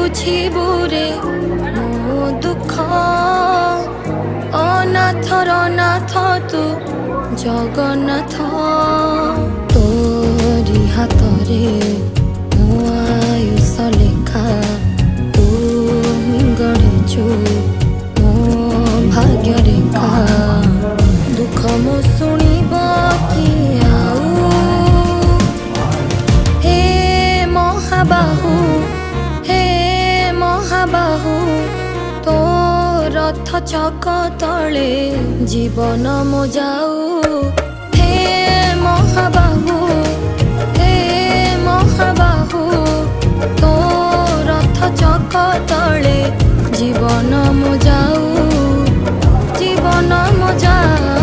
বুঝিবুরে মো দুঃখ অনাথর নাথ তু জগন্নাথ তোরি হাতরে মো আয়ুষ লেখা তু গড়িଛୁ মো ভাগ্য রেখা দুঃখ মো শুଣିব কি ଆଉ হে মহাবাহু হে মহাবাহু তো রথ চক তଳେ জীবন মো যাଉ হে মহাবাহু হে মহাবাহু তো রথ চক তଳେ জীবন মো যাଉ জীবন মো যাଉ